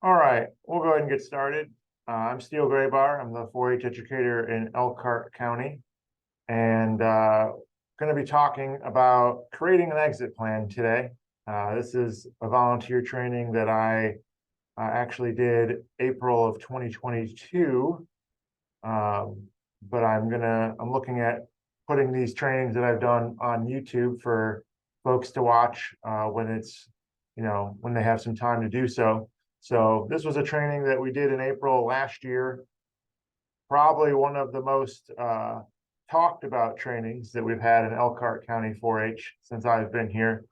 All right, we'll go ahead and get started. I'm Steele Graybar. I'm the 4-H educator in Elkhart County, and going to be talking about creating an exit plan today. This is a volunteer training that I actually did April of 2022, but I'm looking at putting these trainings that I've done on YouTube for folks to watch when when they have some time to do so. So this was a training that we did in April last year, probably one of the most talked about trainings that we've had in Elkhart County 4-H since I've been here.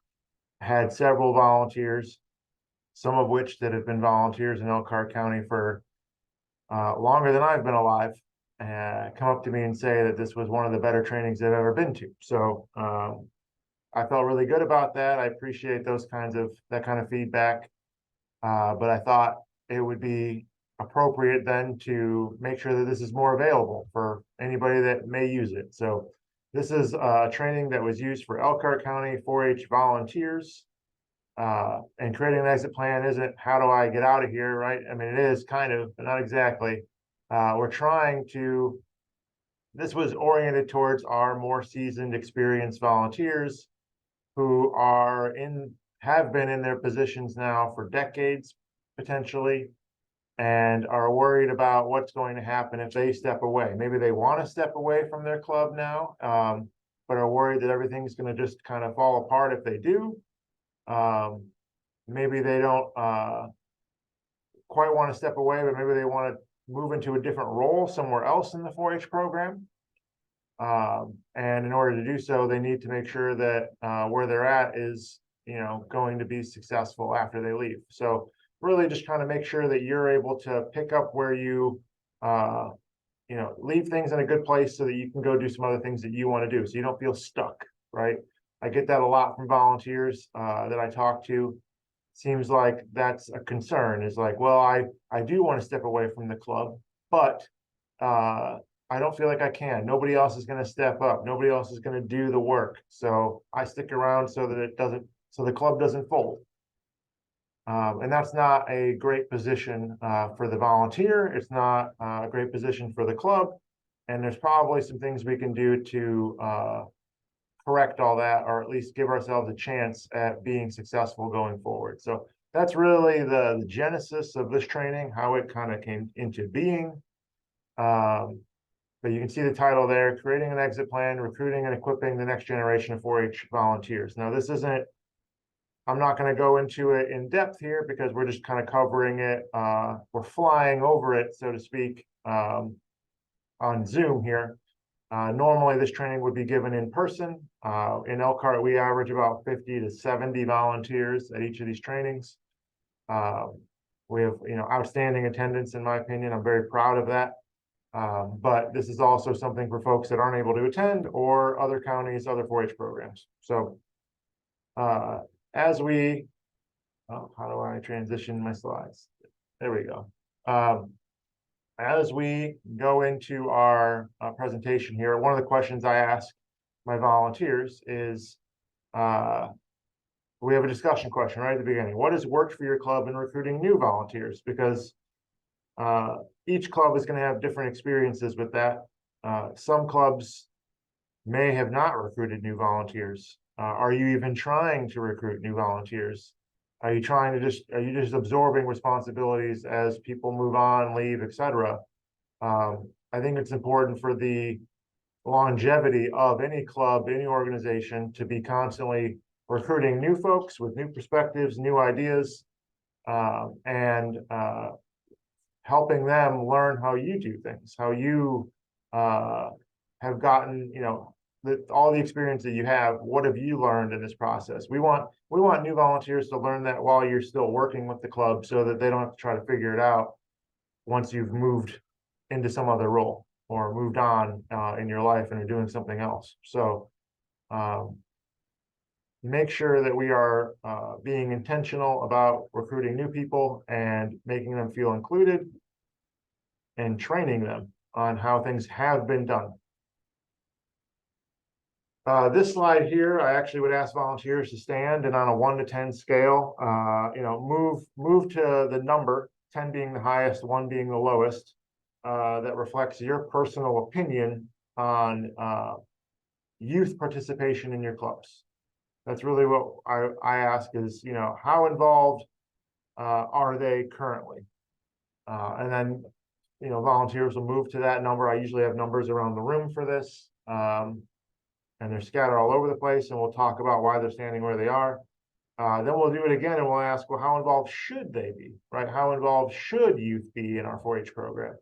Had several volunteers, some of which that have been volunteers in Elkhart County for longer than I've been alive, come up to me and say that this was one of the better trainings they've ever been to. So I felt really good about that. I appreciate that kind of feedback. But I thought it would be appropriate then to make sure that this is more available for anybody that may use it. So this is a training that was used for Elkhart County 4-H volunteers. And creating an exit plan isn't how do I get out of here, right? I mean, it is kind of, but not exactly. This was oriented towards our more seasoned, experienced volunteers who have been in their positions now for decades, potentially, and are worried about what's going to happen if they step away. Maybe they want to step away from their club now, but are worried that everything's going to just kind of fall apart if they do. Maybe they don't quite want to step away, but maybe they want to move into a different role somewhere else in the 4-H program. And in order to do so, they need to make sure that where they're at is going to be successful after they leave. So really just kind of make sure that you're able to pick up where you leave things in a good place so that you can go do some other things that you want to do, so you don't feel stuck, right? I get that a lot from volunteers that I talk to. Seems like that's a concern, is like, well, I do want to step away from the club, but I don't feel like I can. Nobody else is going to step up. Nobody else is going to do the work. So I stick around so that so the club doesn't fold. And that's not a great position for the volunteer. It's not a great position for the club. And there's probably some things we can do to correct all that, or at least give ourselves a chance at being successful going forward. So that's really the genesis of this training, how it kind of came into being. But you can see the title there: Creating an Exit Plan, Recruiting and Equipping the Next Generation of 4-H Volunteers. Now, I'm not going to go into it in depth here because we're just kind of covering it. We're flying over it, so to speak, on Zoom here. Normally, this training would be given in person. In Elkhart, we average about 50 to 70 volunteers at each of these trainings. We have, outstanding attendance, in my opinion. I'm very proud of that. But this is also something for folks that aren't able to attend, or other counties, other 4-H programs. So how do I transition my slides? There we go. As we go into our presentation here, one of the questions I ask my volunteers is, we have a discussion question right at the beginning. What has worked for your club in recruiting new volunteers? Because each club is going to have different experiences with that. Some clubs may have not recruited new volunteers. Are you even trying to recruit new volunteers? Are you just absorbing responsibilities as people move on, leave, etc.? I think it's important for the longevity of any club, any organization, to be constantly recruiting new folks with new perspectives, new ideas, and helping them learn how you do things, how you have gotten, all the experience that you have. What have you learned in this process? We want new volunteers to learn that while you're still working with the club, so that they don't have to try to figure it out once you've moved into some other role or moved on in your life and are doing something else. So make sure that we are being intentional about recruiting new people and making them feel included, and training them on how things have been done. This slide here, I actually would ask volunteers to stand, and on a 1 to 10 scale, move to the number 10 being the highest, 1 being the lowest, that reflects your personal opinion on youth participation in your clubs. That's really what I ask is, how involved are they currently? And then, volunteers will move to that number. I usually have numbers around the room for this, and they're scattered all over the place, and we'll talk about why they're standing where they are. Then we'll do it again, and we'll ask, well, how involved should they be, right? How involved should youth be in our 4-H program?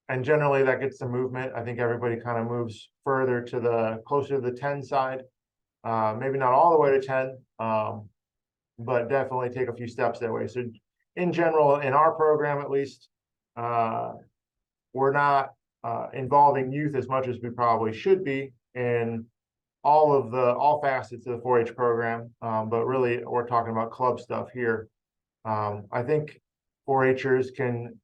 And generally that gets the movement. I think everybody kind of moves further to the closer to the 10 side. Maybe not all the way to 10, but definitely take a few steps that way. So in general, in our program, at least, we're not involving youth as much as we probably should be in all facets of the 4-H program. But really we're talking about club stuff here. I think 4-Hers can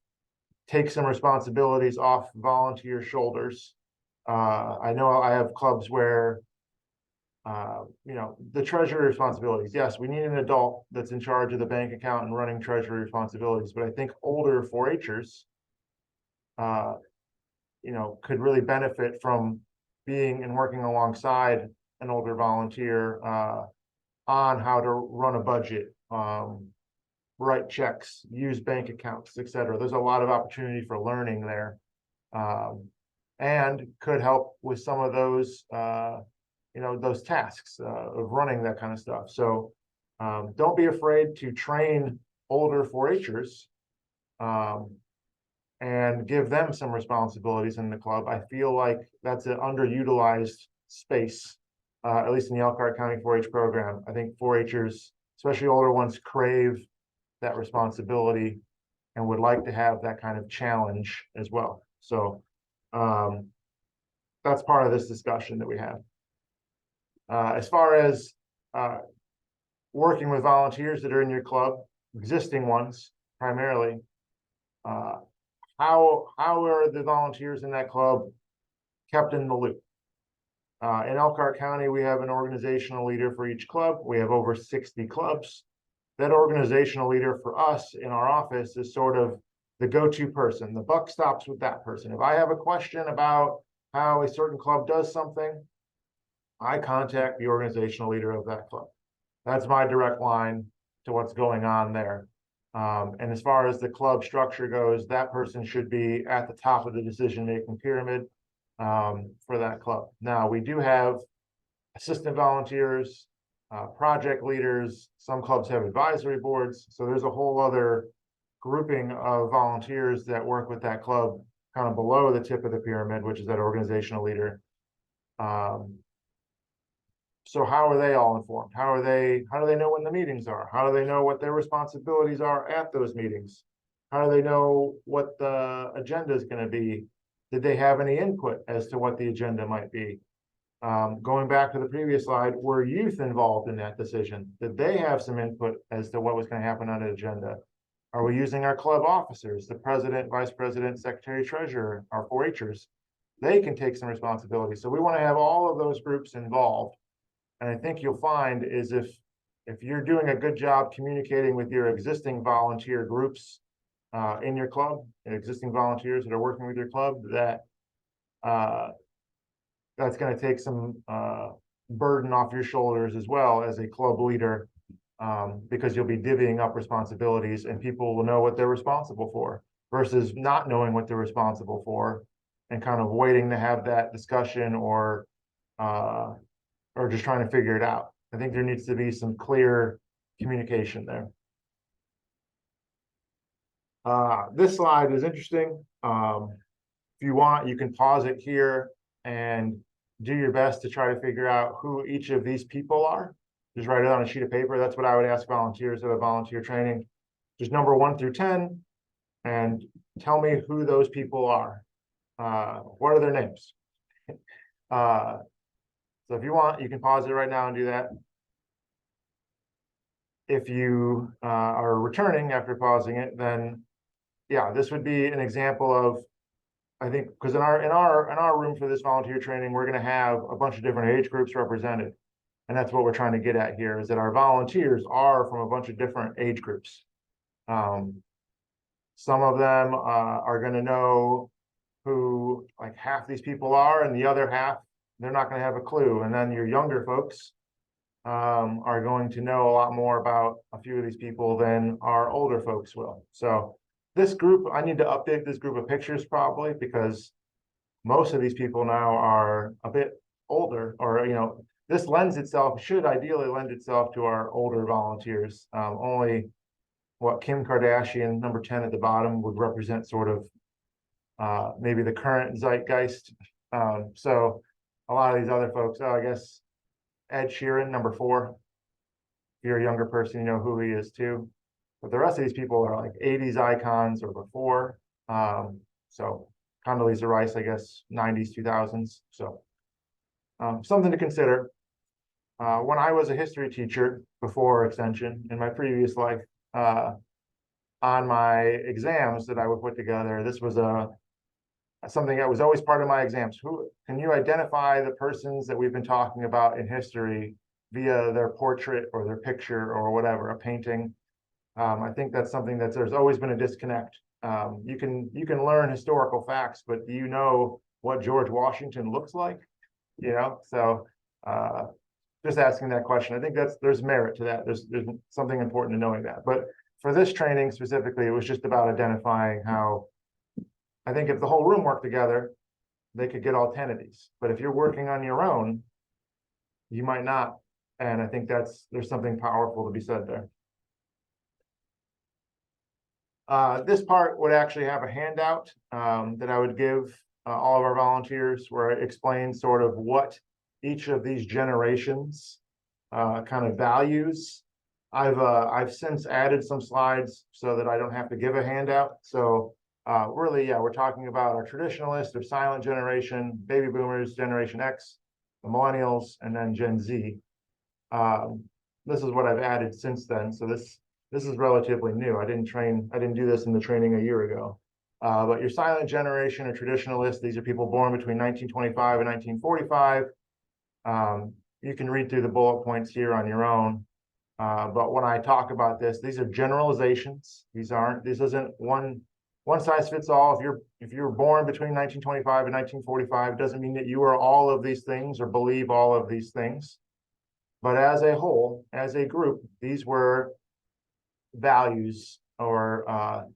take some responsibilities off volunteer shoulders. I know I have clubs where the treasury responsibilities. Yes, we need an adult that's in charge of the bank account and running treasury responsibilities, but I think older 4-Hers, could really benefit from being and working alongside an older volunteer on how to run a budget, write checks, use bank accounts, etc. There's a lot of opportunity for learning there, and could help with some of those those tasks of running that kind of stuff. So don't be afraid to train older 4-Hers and give them some responsibilities in the club. I feel like that's an underutilized space, at least in the Elkhart County 4-H program. I think 4-Hers, especially older ones, crave that responsibility and would like to have that kind of challenge as well. So that's part of this discussion that we have. As far as working with volunteers that are in your club, existing ones primarily, how are the volunteers in that club kept in the loop? In Elkhart County, we have an organizational leader for each club. We have over 60 clubs. That organizational leader for us in our office is sort of the go-to person. The buck stops with that person. If I have a question about how a certain club does something, I contact the organizational leader of that club. That's my direct line to what's going on there. And as far as the club structure goes, that person should be at the top of the decision-making pyramid for that club. Now, we do have assistant volunteers, project leaders. Some clubs have advisory boards. So there's a whole other grouping of volunteers that work with that club kind of below the tip of the pyramid, which is that organizational leader. So how are they all informed? How do they know when the meetings are? How do they know what their responsibilities are at those meetings? How do they know what the agenda is going to be? Did they have any input as to what the agenda might be? Going back to the previous slide, were youth involved in that decision? Did they have some input as to what was going to happen on the agenda? Are we using our club officers, the president, vice president, secretary, treasurer, our 4-Hers? They can take some responsibility. So we want to have all of those groups involved. And I think you'll find is if you're doing a good job communicating with your existing volunteer groups in your club, and existing volunteers that are working with your club, that that's going to take some burden off your shoulders as well as a club leader, because you'll be divvying up responsibilities and people will know what they're responsible for versus not knowing what they're responsible for and kind of waiting to have that discussion or just trying to figure it out. I think there needs to be some clear communication there. This slide is interesting. If you want, you can pause it here and do your best to try to figure out who each of these people are. Just write it on a sheet of paper. That's what I would ask volunteers at a volunteer training. Just number 1 through 10 and tell me who those people are. What are their names? So if you want, you can pause it right now and do that. If you are returning after pausing it, then yeah, this would be an example of, I think, because in our room for this volunteer training, we're going to have a bunch of different age groups represented. And that's what we're trying to get at here, is that our volunteers are from a bunch of different age groups. Some of them are going to know who like half these people are, and the other half, they're not going to have a clue. And then your younger folks are going to know a lot more about a few of these people than our older folks will. So this group, I need to update this group of pictures probably, because most of these people now are a bit older, or, this should ideally lend itself to our older volunteers. Only what Kim Kardashian, number 10 at the bottom, would represent sort of maybe the current zeitgeist. So a lot of these other folks, I guess Ed Sheeran, number 4. If you're a younger person, you know who he is too. But the rest of these people are like 80s icons or before. So Condoleezza Rice, I guess, 90s, 2000s. So something to consider. When I was a history teacher before Extension in my previous life, on my exams that I would put together, this was something that was always part of my exams. Who can you identify the persons that we've been talking about in history via their portrait or their picture or whatever, a painting? I think that's something that there's always been a disconnect. You can learn historical facts, but do you know what George Washington looks like? So just asking that question. I think there's merit to that. There's something important to knowing that. But for this training specifically, it was just about identifying how, I think if the whole room worked together, they could get all 10 of these. But if you're working on your own, you might not. And I think there's something powerful to be said there. This part would actually have a handout that I would give all of our volunteers, where it explains sort of what each of these generations kind of values. I've since added some slides so that I don't have to give a handout. So really, yeah, we're talking about our traditionalist or silent generation, baby boomers, Generation X, the millennials, and then Gen Z. This is what I've added since then. So this is relatively new. I didn't do this in the training a year ago. But your silent generation or traditionalist, these are people born between 1925 and 1945. You can read through the bullet points here on your own. But when I talk about this, these are generalizations. This isn't one size fits all. If you're born between 1925 and 1945, it doesn't mean that you are all of these things or believe all of these things. But as a whole, as a group, these were values or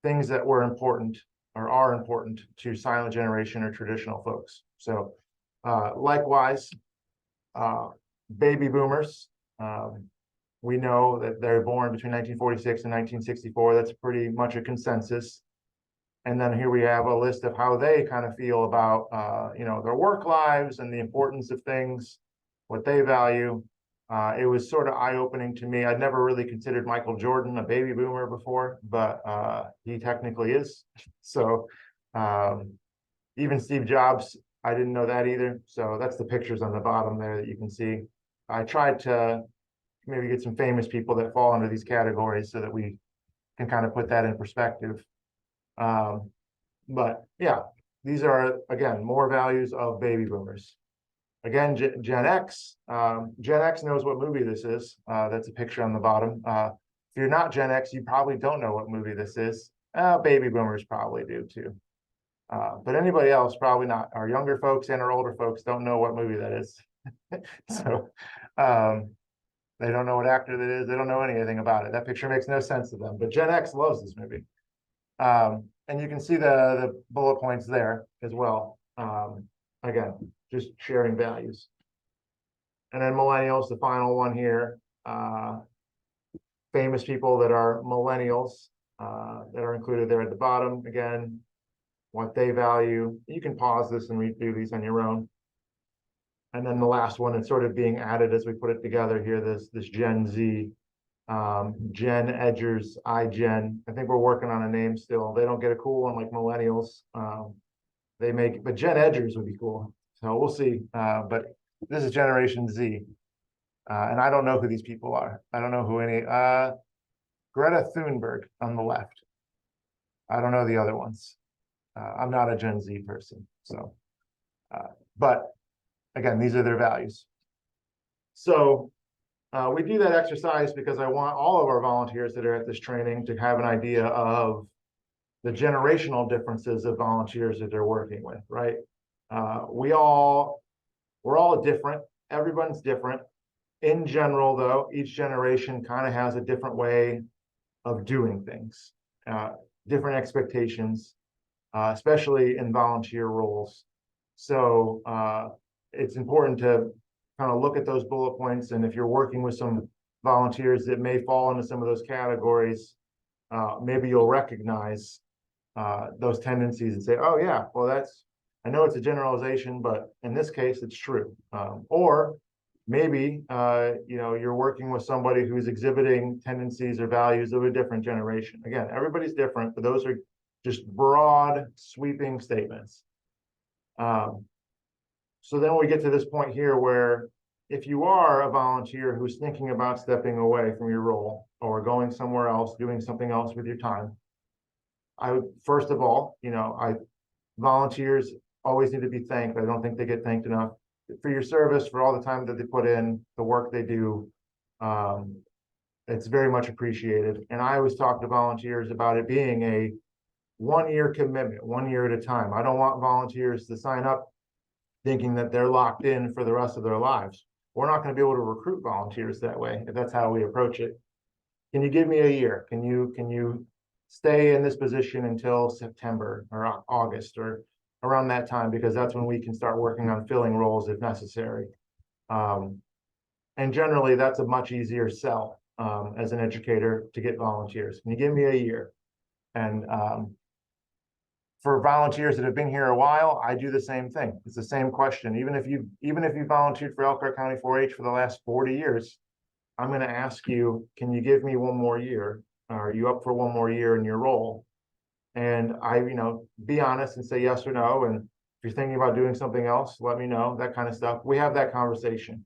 things that were important or are important to silent generation or traditional folks. So likewise, baby boomers, we know that they're born between 1946 and 1964. That's pretty much a consensus. And then here we have a list of how they kind of feel about their work lives and the importance of things, what they value. It was sort of eye-opening to me. I'd never really considered Michael Jordan a baby boomer before, but he technically is. So even Steve Jobs, I didn't know that either. So that's the pictures on the bottom there that you can see. I tried to maybe get some famous people that fall under these categories so that we can kind of put that in perspective. But yeah, these are, again, more values of baby boomers. Again, Gen X. Gen X knows what movie this is. That's a picture on the bottom. If you're not Gen X, you probably don't know what movie this is. Baby boomers probably do too. But anybody else, probably not. Our younger folks and our older folks don't know what movie that is. So they don't know what actor that is. They don't know anything about it. That picture makes no sense to them. But Gen X loves this movie. And you can see the bullet points there as well. Again, just sharing values. And then millennials, the final one here. Famous people that are millennials that are included there at the bottom. Again, what they value. You can pause this and read through these on your own. And then the last one is sort of being added as we put it together here, this Gen Z, Gen Edgers, iGen. I think we're working on a name still. They don't get a cool one like millennials. But Gen Edgers would be cool. So we'll see. But this is Generation Z. And I don't know who these people are. I don't know who any, Greta Thunberg on the left. I don't know the other ones. I'm not a Gen Z person. So, but again, these are their values. So we do that exercise because I want all of our volunteers that are at this training to have an idea of the generational differences of volunteers that they're working with, right? We're all different. Everyone's different. In general, though, each generation kind of has a different way of doing things, different expectations, especially in volunteer roles. So it's important to kind of look at those bullet points. And if you're working with some volunteers that may fall into some of those categories, maybe you'll recognize those tendencies and say, oh yeah, well I know it's a generalization, but in this case, it's true. Or maybe, you're working with somebody who's exhibiting tendencies or values of a different generation. Again, everybody's different, but those are just broad, sweeping statements. So then we get to this point here where if you are a volunteer who's thinking about stepping away from your role or going somewhere else, doing something else with your time, I would, first of all, volunteers always need to be thanked. I don't think they get thanked enough for your service, for all the time that they put in, the work they do. It's very much appreciated. And I always talk to volunteers about it being a 1-year commitment, 1 year at a time. I don't want volunteers to sign up thinking that they're locked in for the rest of their lives. We're not going to be able to recruit volunteers that way if that's how we approach it. Can you give me a year? Can you stay in this position until September or August or around that time? Because that's when we can start working on filling roles if necessary. And generally, that's a much easier sell as an educator to get volunteers. Can you give me a year? And for volunteers that have been here a while, I do the same thing. It's the same question. Even if you volunteered for Elkhart County 4-H for the last 40 years, I'm going to ask you, can you give me 1 more year? Are you up for 1 more year in your role? And be honest and say yes or no. And if you're thinking about doing something else, let me know, that kind of stuff. We have that conversation.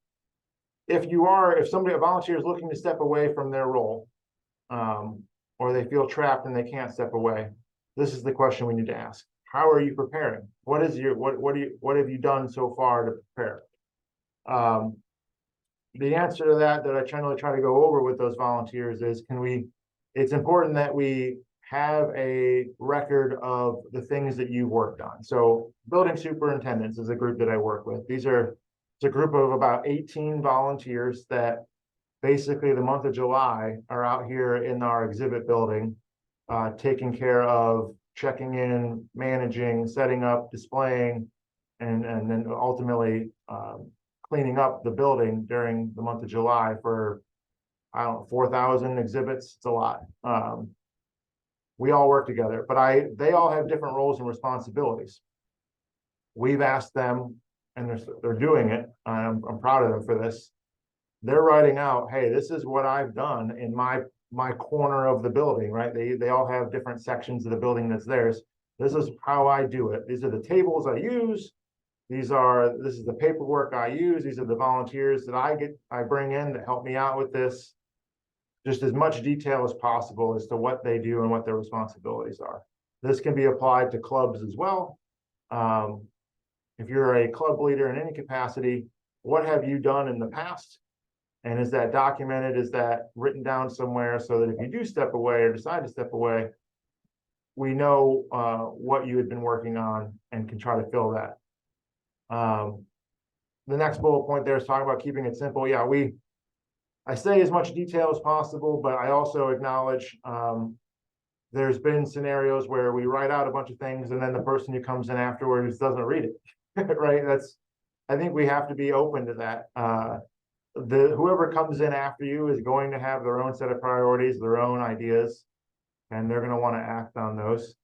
If a volunteer is looking to step away from their role, or they feel trapped and they can't step away, this is the question we need to ask. How are you preparing? What have you done so far to prepare? The answer to that I generally try to go over with those volunteers is, it's important that we have a record of the things that you've worked on. So building superintendents is a group that I work with. It's a group of about 18 volunteers that basically the month of July are out here in our exhibit building, taking care of checking in, managing, setting up, displaying, and then ultimately cleaning up the building during the month of July for, 4,000 exhibits. It's a lot. We all work together, but they all have different roles and responsibilities. We've asked them, and they're doing it. I'm proud of them for this. They're writing out, hey, this is what I've done in my corner of the building, right? They all have different sections of the building that's theirs. This is how I do it. These are the tables I use. This is the paperwork I use. These are the volunteers that I bring in to help me out with this. Just as much detail as possible as to what they do and what their responsibilities are. This can be applied to clubs as well. If you're a club leader in any capacity, what have you done in the past? And is that documented? Is that written down somewhere so that if you do step away or decide to step away, we know what you had been working on and can try to fill that. The next bullet point there is talking about keeping it simple. Yeah, I say as much detail as possible, but I also acknowledge there's been scenarios where we write out a bunch of things and then the person who comes in afterwards doesn't read it, right? I think we have to be open to that. Whoever comes in after you is going to have their own set of priorities, their own ideas, and they're going to want to act on those.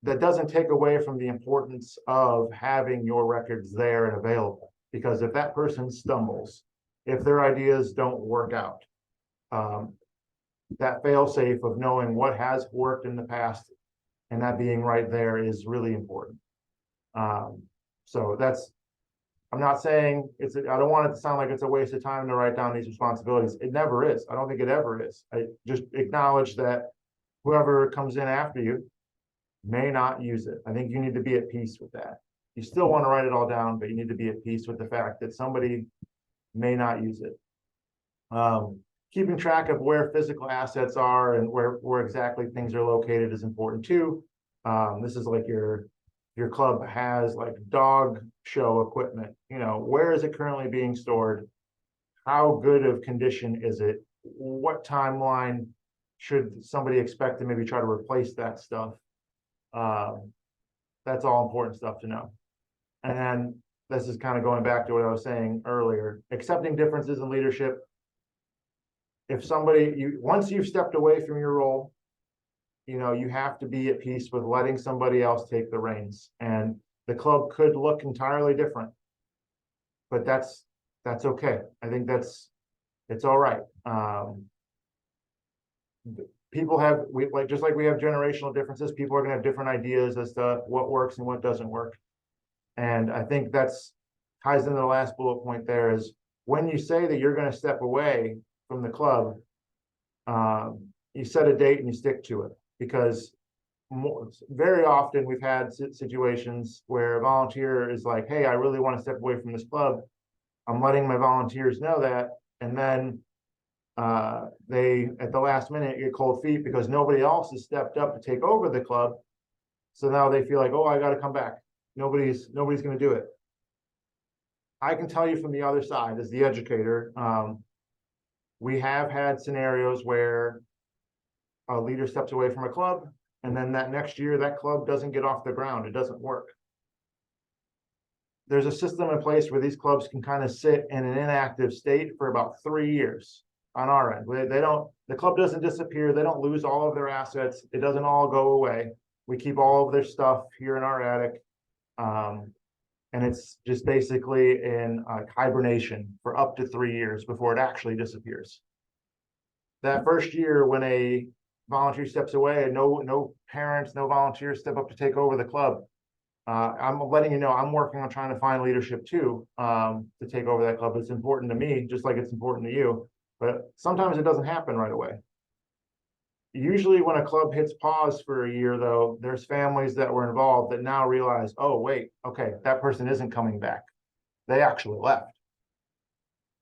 That doesn't take away from the importance of having your records there and available, because if that person stumbles, if their ideas don't work out, that fail-safe of knowing what has worked in the past and that being right there is really important. So I'm not saying I don't want it to sound like it's a waste of time to write down these responsibilities. It never is. I don't think it ever is. I just acknowledge that whoever comes in after you may not use it. I think you need to be at peace with that. You still want to write it all down, but you need to be at peace with the fact that somebody may not use it. keeping track of where physical assets are and where exactly things are located is important too. This is like your club has like dog show equipment. Where is it currently being stored? How good of condition is it? What timeline should somebody expect to maybe try to replace that stuff? That's all important stuff to know. And then this is kind of going back to what I was saying earlier, accepting differences in leadership. If once you've stepped away from your role, you have to be at peace with letting somebody else take the reins. And the club could look entirely different, but that's okay. I think it's all right. People just like we have generational differences, people are going to have different ideas as to what works and what doesn't work. And I think ties into the last bullet point there is when you say that you're going to step away from the club, you set a date and you stick to it, because very often we've had situations where a volunteer is like, hey, I really want to step away from this club. I'm letting my volunteers know that. And then they, at the last minute, get cold feet because nobody else has stepped up to take over the club. So now they feel like, oh, I got to come back. Nobody's going to do it. I can tell you from the other side, as the educator, we have had scenarios where a leader steps away from a club, and then that next year, that club doesn't get off the ground. It doesn't work. There's a system in place where these clubs can kind of sit in an inactive state for about 3 years on our end. The club doesn't disappear. They don't lose all of their assets. It doesn't all go away. We keep all of their stuff here in our attic. And it's just basically in hibernation for up to 3 years before it actually disappears. That first year, when a volunteer steps away and no parents, no volunteers step up to take over the club, I'm letting you know I'm working on trying to find leadership too, to take over that club. It's important to me, just like it's important to you, but sometimes it doesn't happen right away. Usually when a club hits pause for a year, though, there's families that were involved that now realize, oh, wait, okay, that person isn't coming back. They actually left.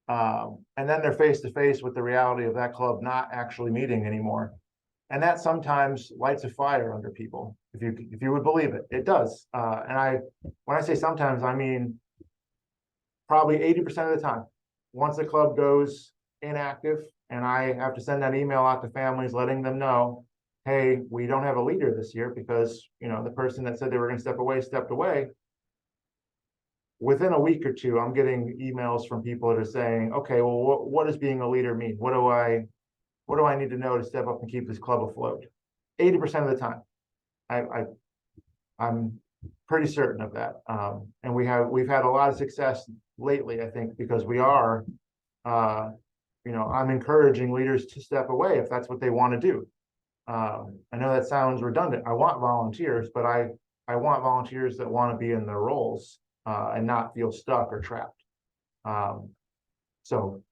And then they're face to face with the reality of that club not actually meeting anymore. And that sometimes lights a fire under people, if you would believe it. It does. And when I say sometimes, I mean probably 80% of the time. Once the club goes inactive, and I have to send that email out to families letting them know, hey, we don't have a leader this year because the person that said they were going to step away stepped away. Within a week or two, I'm getting emails from people that are saying, okay, well, what does being a leader mean? What do I need to know to step up and keep this club afloat? 80% of the time. I'm pretty certain of that. And we've had a lot of success lately, I think, because we are I'm encouraging leaders to step away if that's what they want to do. I know that sounds redundant. I want volunteers, but I want volunteers that want to be in their roles and not feel stuck or trapped. So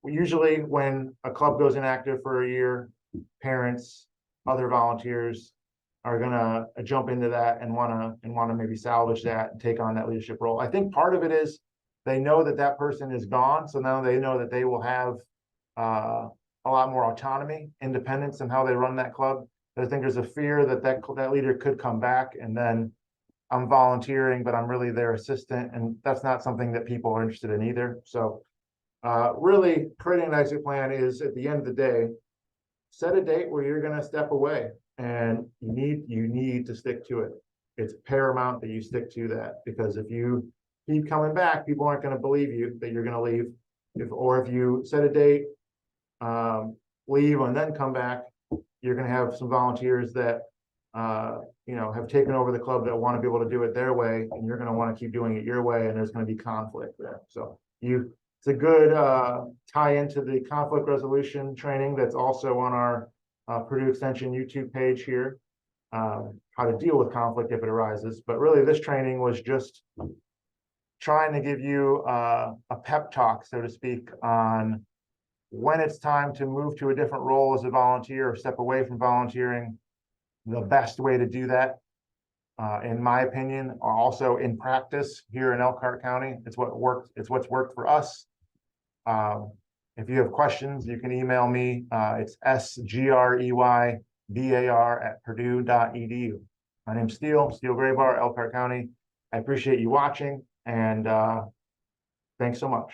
usually when a club goes inactive for a year, parents, other volunteers are going to jump into that and want to maybe salvage that and take on that leadership role. I think part of it is they know that person is gone. So now they know that they will have a lot more autonomy, independence in how they run that club. But I think there's a fear that leader could come back, and then I'm volunteering, but I'm really their assistant. And that's not something that people are interested in either. So really creating an exit plan is, at the end of the day, set a date where you're going to step away, and you need to stick to it. It's paramount that you stick to that, because if you keep coming back, people aren't going to believe you that you're going to leave. If you set a date, leave and then come back, you're going to have some volunteers that have taken over the club that want to be able to do it their way, and you're going to want to keep doing it your way, and there's going to be conflict there. So it's a good tie into the conflict resolution training that's also on our Purdue Extension YouTube page here, how to deal with conflict if it arises. But really, this training was just trying to give you a pep talk, so to speak, on when it's time to move to a different role as a volunteer or step away from volunteering. The best way to do that, in my opinion, also in practice here in Elkhart County, it's what's worked for us. If you have questions, you can email me. It's sgreybar@purdue.edu. My name's Steele Graybar, Elkhart County. I appreciate you watching, and thanks so much.